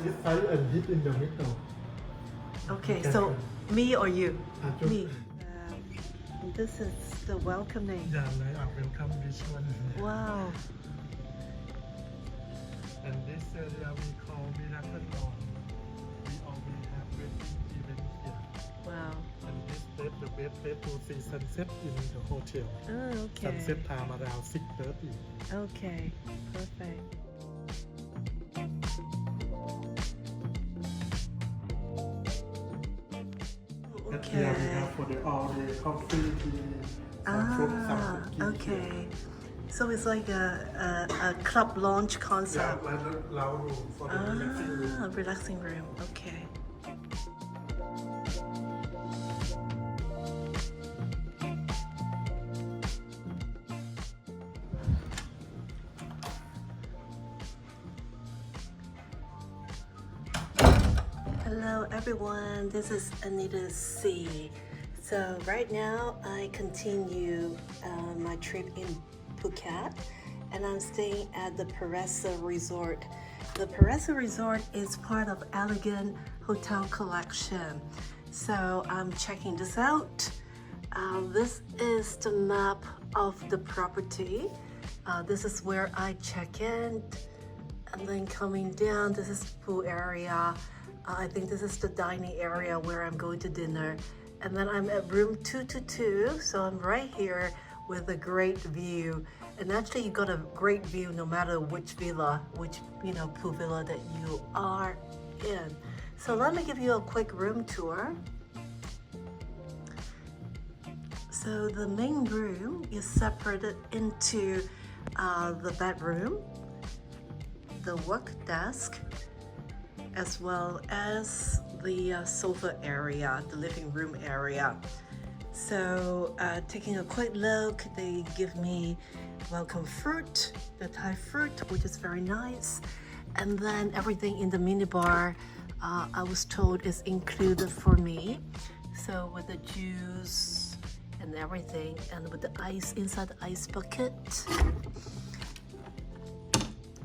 this side and hit in the middle. Okay, so me or you? Me. This is the welcoming. Yeah, like I welcome this one. Wow. And this area we call Miracle Lawn. We always have wedding event here. Wow. And this place the best place to see sunset in the hotel. Oh, okay. Sunset time around 6:30. Okay, perfect. And here we have for the all the coffee, tea, some fruit, some cookies. Okay. So it's like a club launch Yeah, concept. like a lounge room for the relaxing room. Relaxing room. Okay. Hello everyone, this is Anita C. So right now I continue my trip in Phuket and I'm staying at the Paresa Resort. The Paresa Resort is part of Elegant Hotel Collection. So I'm checking this out. This is the map of the property. This is where I check in. And then coming down, this is the pool area. I think this is the dining area where I'm going to dinner. And then I'm at room 222, so I'm right here with a great view. And actually you got a great view no matter which villa, which pool villa that you are in. So let me give you a quick room tour. So the main room is separated into the bedroom, the work desk, as well as the sofa area, the living room area. So taking a quick look, they give me welcome fruit, the Thai fruit, which is very nice. And then everything in the minibar, I was told is included for me. So with the juice and everything, and with the ice inside the ice bucket.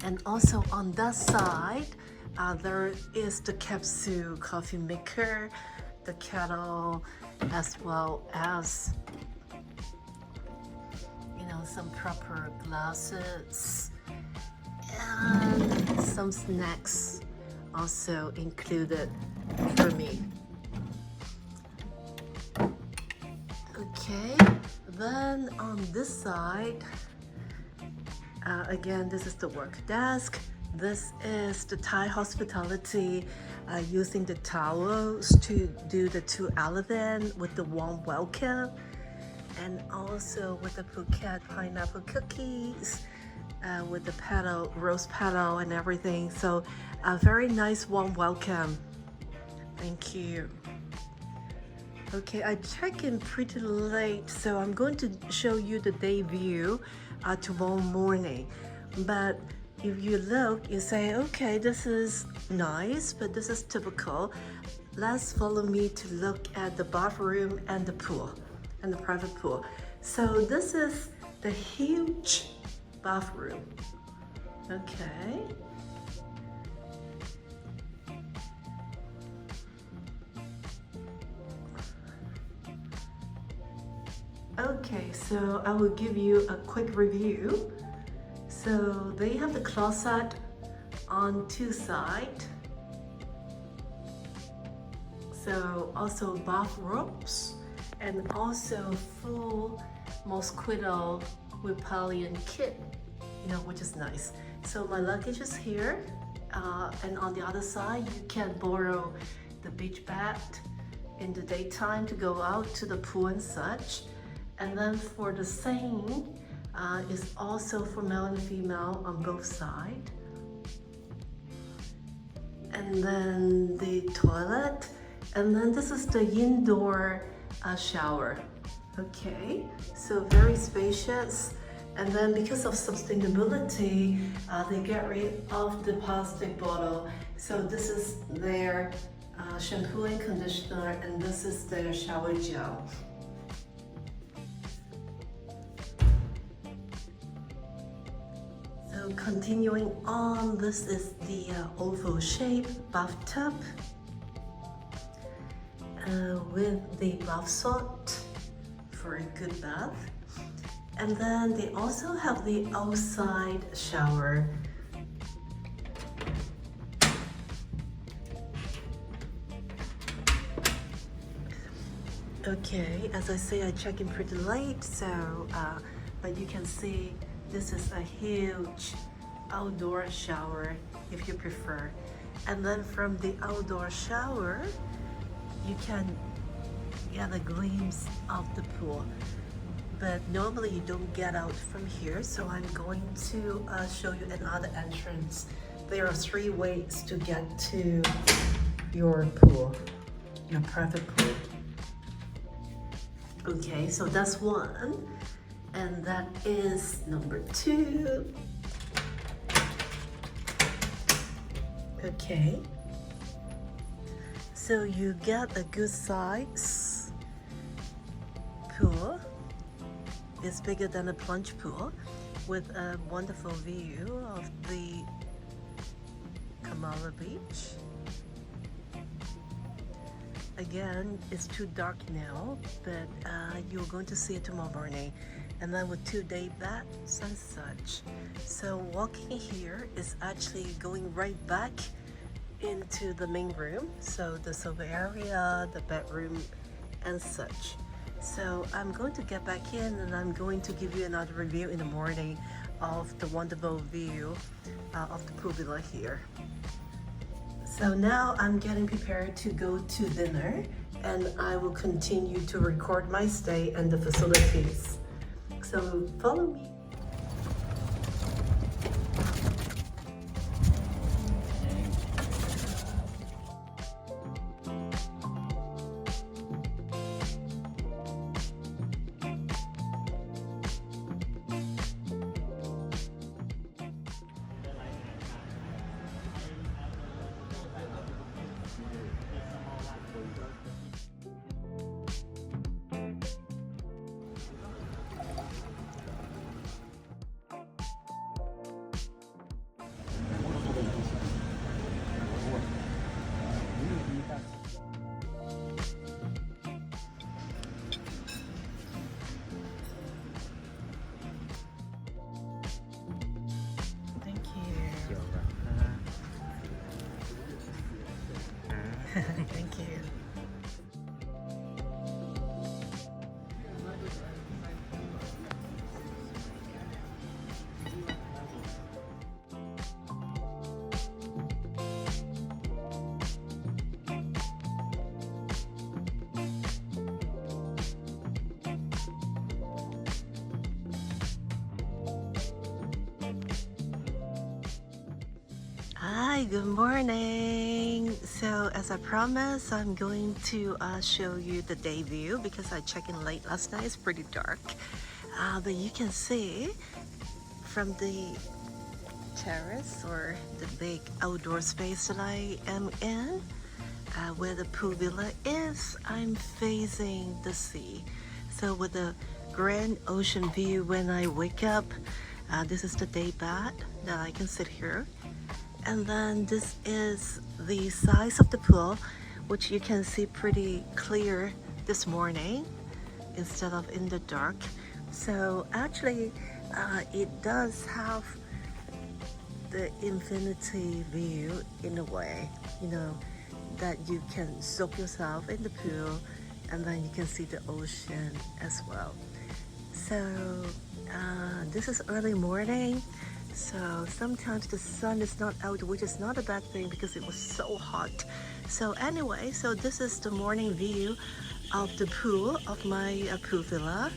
And also on that side, there is the capsule coffee maker, the kettle, as well as some proper glasses and some snacks also included for me. Okay, then on this side, again, this is the work desk. This is the Thai hospitality, using the towels to do the 2 elephant with the warm welcome, and also with the Phuket pineapple cookies, with the petal, rose petal and everything. So a very nice warm welcome. Thank you. Okay, I check in pretty late, so I'm going to show you the day view tomorrow morning. But if you look, you say, okay, this is nice, but this is typical. Let's follow me to look at the bathroom and the pool, and the private pool. So this is the huge bathroom. Okay. Okay, so I will give you a quick review. So they have the closet on 2 sides. So also bathrobes and also full mosquito repellent kit, which is nice. So my luggage is here, and on the other side you can borrow the beach bag in the daytime to go out to the pool and such. And then for the same is also for male and female on both sides. And then the toilet, and then this is the indoor shower. Okay, so very spacious. And then because of sustainability, they get rid of the plastic bottle. So this is their shampoo and conditioner, and this is their shower gel. So So continuing on, this is the oval shape bathtub with the bath salt for a good bath. And then they also have the outside shower. Okay, as I say, I check in pretty late, so but you can see this is a huge outdoor shower if you prefer. And then from the outdoor shower, you can get a glimpse of the pool. But normally you don't get out from here, so I'm going to show you another entrance. There are 3 ways to get to your pool, your private pool. Okay, so that's one, and that is number 2. Okay, so you get a good size pool. It's bigger than a plunge pool with a wonderful view of the Kamala Beach. Again, it's too dark now, but you're going to see it tomorrow morning. And then with 2-day baths and such. So walking here is actually going right back into the main room. So the sofa area, the bedroom and such. So I'm going to get back in and I'm going to give you another review in the morning of the wonderful view of the pool villa here. So now I'm getting prepared to go to dinner, and I will continue to record my stay and the facilities. So follow me. Thank you. Hi, good morning. So as I promised, I'm going to show you the day view because I checked in late last night. It's pretty dark, but you can see from the terrace or the big outdoor space that I am in, where the pool villa is, I'm facing the sea. So with the grand ocean view when I wake up, this is the day bath that I can sit here. And then this is the size of the pool, which you can see pretty clear this morning instead of in the dark. So actually it does have the infinity view in a way, you know, that you can soak yourself in the pool and then you can see the ocean as well. So this is early morning. So sometimes the sun is not out, which is not a bad thing because it was so hot. So anyway, so this is the morning view of the pool of my pool villa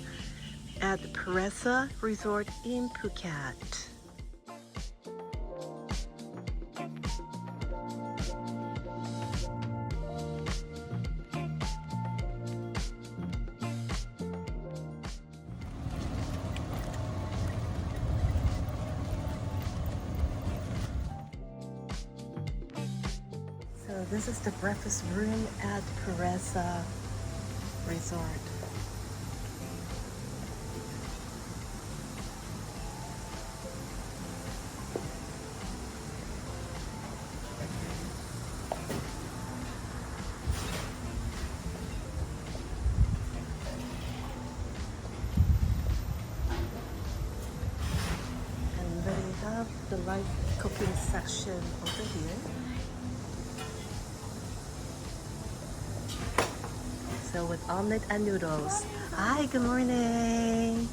at the Paresa Resort in Phuket. So this is the breakfast room at Paresa Resort. section over here. So with omelet and noodles. Hi, good morning.